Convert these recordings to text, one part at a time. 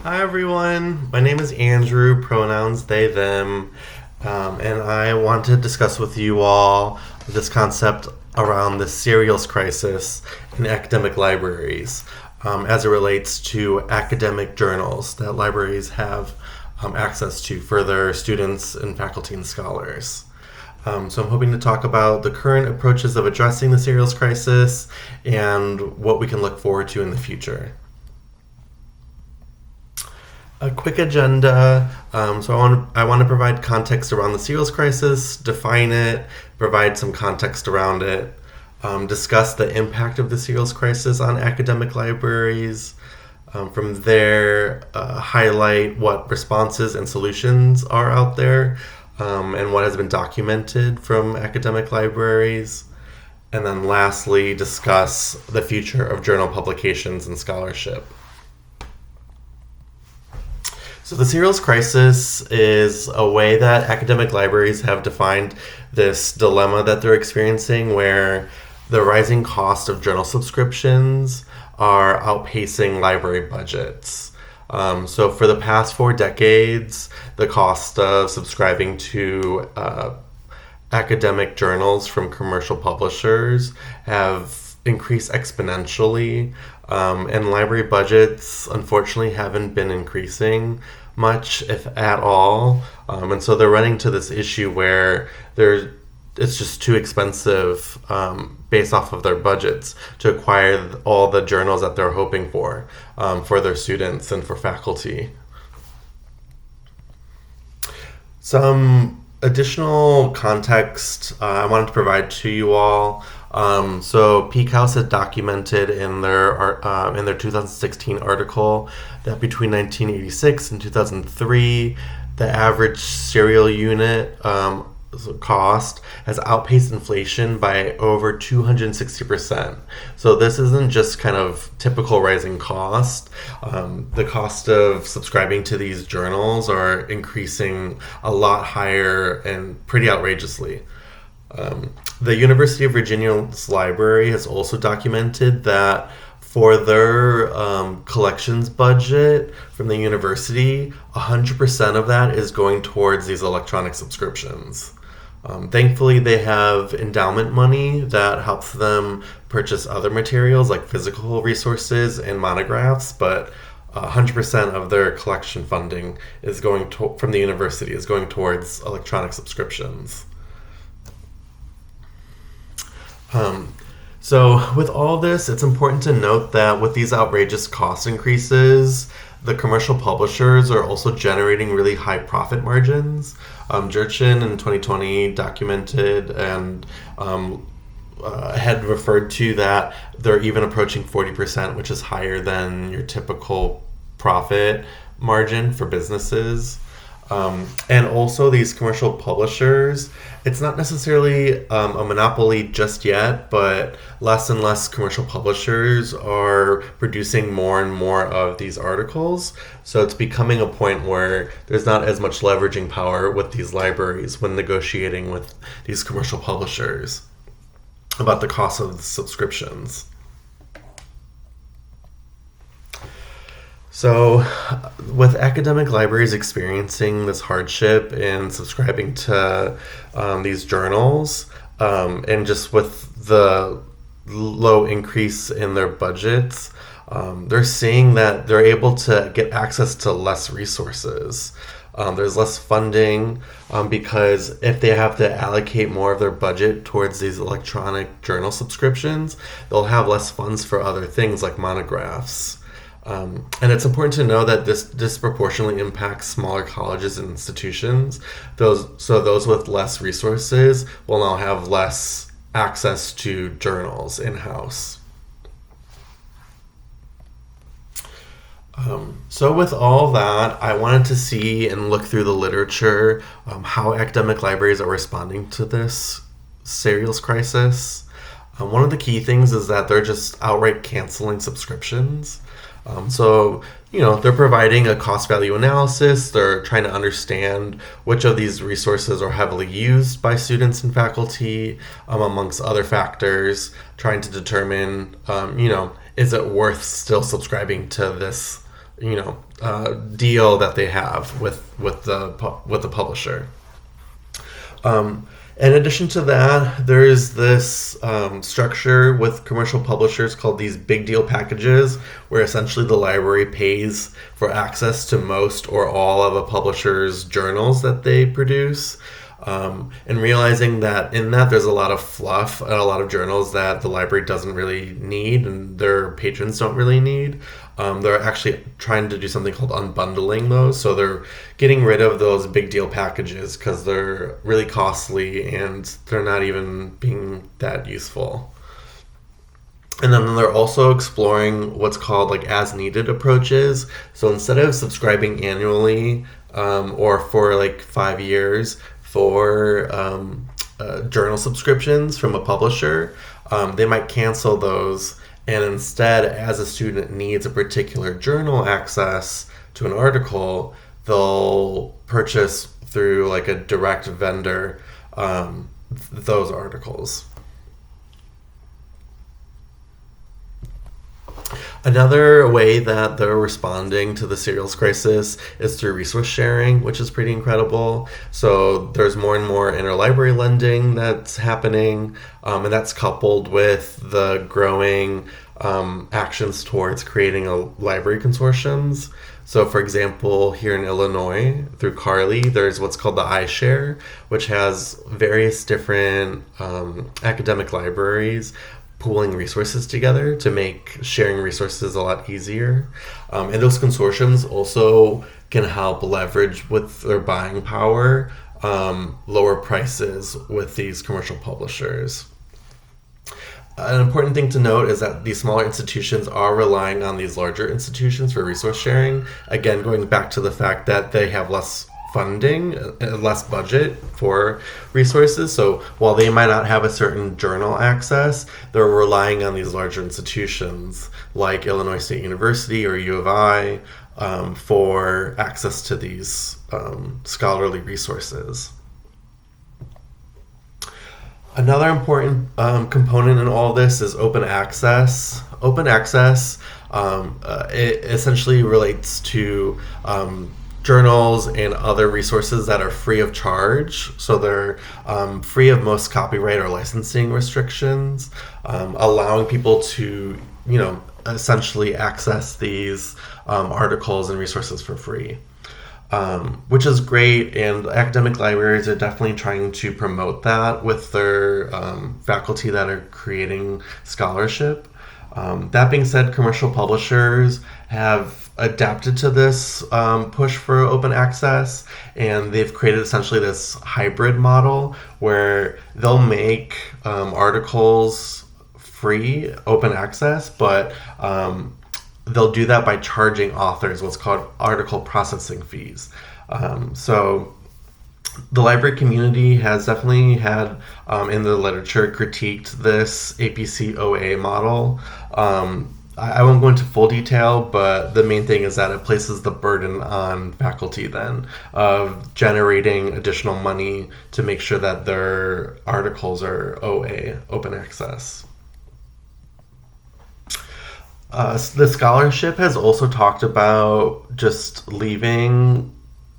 Hi everyone, my name is Andrew, pronouns they, them, and I want to discuss with you all this concept around the serials crisis in academic libraries as it relates to academic journals that libraries have access to for their students and faculty and scholars. So I'm hoping to talk about the current approaches of addressing the serials crisis and what we can look forward to in the future. A quick agenda. I want to provide context around the serials crisis, define it, provide some context around it, discuss the impact of the serials crisis on academic libraries. From there, highlight what responses and solutions are out there, and what has been documented from academic libraries. And then lastly, discuss the future of journal publications and scholarship. So the serials crisis is a way that academic libraries have defined this dilemma that they're experiencing where the rising cost of journal subscriptions are outpacing library budgets. So for the past 4 decades, the cost of subscribing to academic journals from commercial publishers have increased exponentially, and library budgets unfortunately haven't been increasing much, if at all. And so they're running to this issue where it's just too expensive, based off of their budgets, to acquire all the journals that they're hoping for their students and for faculty. Some additional context I wanted to provide to you all. So Peak House had documented in their 2016 article that between 1986 and 2003, the average cereal unit cost has outpaced inflation by over 260%. So this isn't just kind of typical rising cost. The cost of subscribing to these journals are increasing a lot higher and pretty outrageously. The University of Virginia's library has also documented that for their collections budget from the university, 100% of that is going towards these electronic subscriptions. Thankfully, they have endowment money that helps them purchase other materials like physical resources and monographs, but 100% of their collection funding is from the university is going towards electronic subscriptions. So with all this, it's important to note that with these outrageous cost increases, the commercial publishers are also generating really high profit margins. Jurchin in 2020 documented and had referred to that they're even approaching 40%, which is higher than your typical profit margin for businesses. And also these commercial publishers, it's not necessarily a monopoly just yet, but less and less commercial publishers are producing more and more of these articles. So it's becoming a point where there's not as much leveraging power with these libraries when negotiating with these commercial publishers about the cost of the subscriptions. So, with academic libraries experiencing this hardship in subscribing to these journals, and just with the low increase in their budgets, they're seeing that they're able to get access to less resources. There's less funding because if they have to allocate more of their budget towards these electronic journal subscriptions, they'll have less funds for other things like monographs. And it's important to know that this disproportionately impacts smaller colleges and institutions. Those with less resources will now have less access to journals in-house. So with all that, I wanted to see and look through the literature, how academic libraries are responding to this serials crisis. One of the key things is that they're just outright canceling subscriptions. They're providing a cost value analysis. They're trying to understand which of these resources are heavily used by students and faculty, amongst other factors, trying to determine, is it worth still subscribing to this deal that they have with the publisher. In addition to that, there is this structure with commercial publishers called these big deal packages, where essentially the library pays for access to most or all of a publisher's journals that they produce. And realizing that in that there's a lot of fluff and a lot of journals that the library doesn't really need and their patrons don't really need. They're actually trying to do something called unbundling those. So they're getting rid of those big deal packages because they're really costly and they're not even being that useful. And then they're also exploring what's called like as needed approaches. So instead of subscribing annually or for like 5 years for journal subscriptions from a publisher, they might cancel those, and instead, as a student needs a particular journal access to an article, they'll purchase through like a direct vendor those articles. Another way that they're responding to the serials crisis is through resource sharing, which is pretty incredible. So there's more and more interlibrary lending that's happening, and that's coupled with the growing actions towards creating a library consortiums. So, for example, here in Illinois, through Carly, there's what's called the iShare, which has various different academic libraries pooling resources together to make sharing resources a lot easier. And those consortiums also can help leverage with their buying power, lower prices with these commercial publishers. An important thing to note is that these smaller institutions are relying on these larger institutions for resource sharing. Again, going back to the fact that they have less funding, less budget for resources. So while they might not have a certain journal access, they're relying on these larger institutions like Illinois State University or U of I for access to these scholarly resources. Another important component in all this is open access. Open access it essentially relates to journals and other resources that are free of charge. So they're free of most copyright or licensing restrictions, allowing people to, essentially access these articles and resources for free. Which is great, and academic libraries are definitely trying to promote that with their faculty that are creating scholarship. That being said, commercial publishers have adapted to this push for open access, and they've created essentially this hybrid model where they'll make articles free, open access, but they'll do that by charging authors what's called article processing fees. So the library community has definitely had in the literature critiqued this APC OA model. I won't go into full detail, but the main thing is that it places the burden on faculty then of generating additional money to make sure that their articles are OA, open access. The scholarship has also talked about just leaving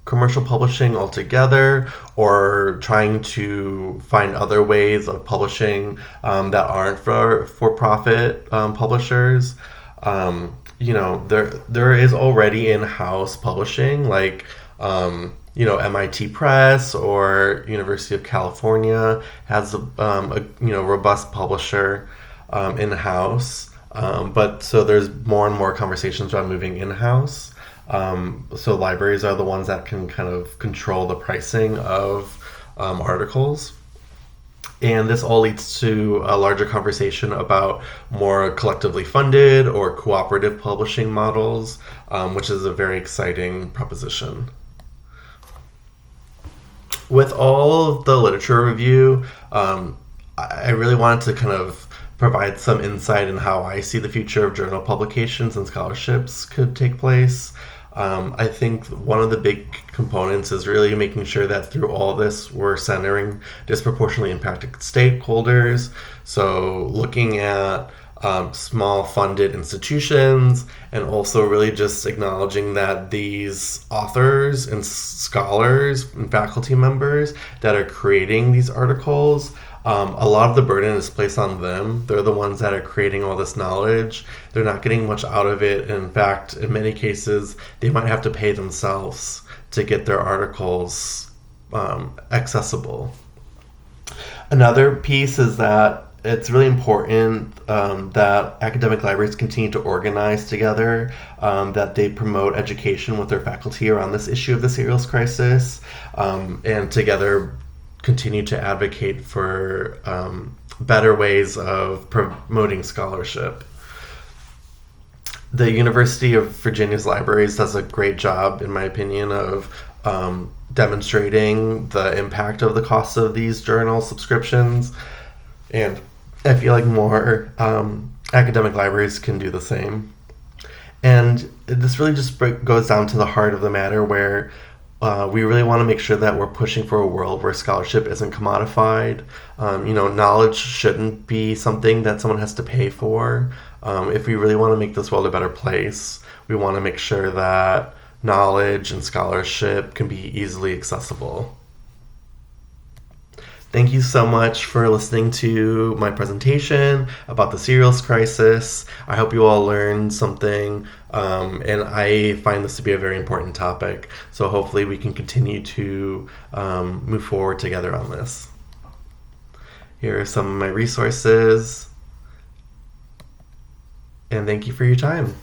commercial publishing altogether or trying to find other ways of publishing that aren't for-profit publishers. There is already in-house publishing like MIT Press or University of California has a robust publisher in-house. But so there's more and more conversations about moving in-house. So libraries are the ones that can kind of control the pricing of articles. And this all leads to a larger conversation about more collectively funded or cooperative publishing models, which is a very exciting proposition. With all of the literature review, I really wanted to kind of provide some insight in how I see the future of journal publications and scholarships could take place. I think one of the big components is really making sure that through all this, we're centering disproportionately impacted stakeholders. So looking at small funded institutions, and also really just acknowledging that these authors and scholars and faculty members that are creating these articles, a lot of the burden is placed on them. They're the ones that are creating all this knowledge. They're not getting much out of it. In fact, in many cases, they might have to pay themselves to get their articles accessible. Another piece is that it's really important that academic libraries continue to organize together, that they promote education with their faculty around this issue of the serials crisis, and together continue to advocate for better ways of promoting scholarship. The University of Virginia's libraries does a great job, in my opinion, of demonstrating the impact of the cost of these journal subscriptions. And I feel like more academic libraries can do the same. And this really just goes down to the heart of the matter, where we really want to make sure that we're pushing for a world where scholarship isn't commodified. Knowledge shouldn't be something that someone has to pay for. If we really want to make this world a better place, we want to make sure that knowledge and scholarship can be easily accessible. Thank you so much for listening to my presentation about the serials crisis. I hope you all learned something, and I find this to be a very important topic. So hopefully we can continue to move forward together on this. Here are some of my resources, and thank you for your time.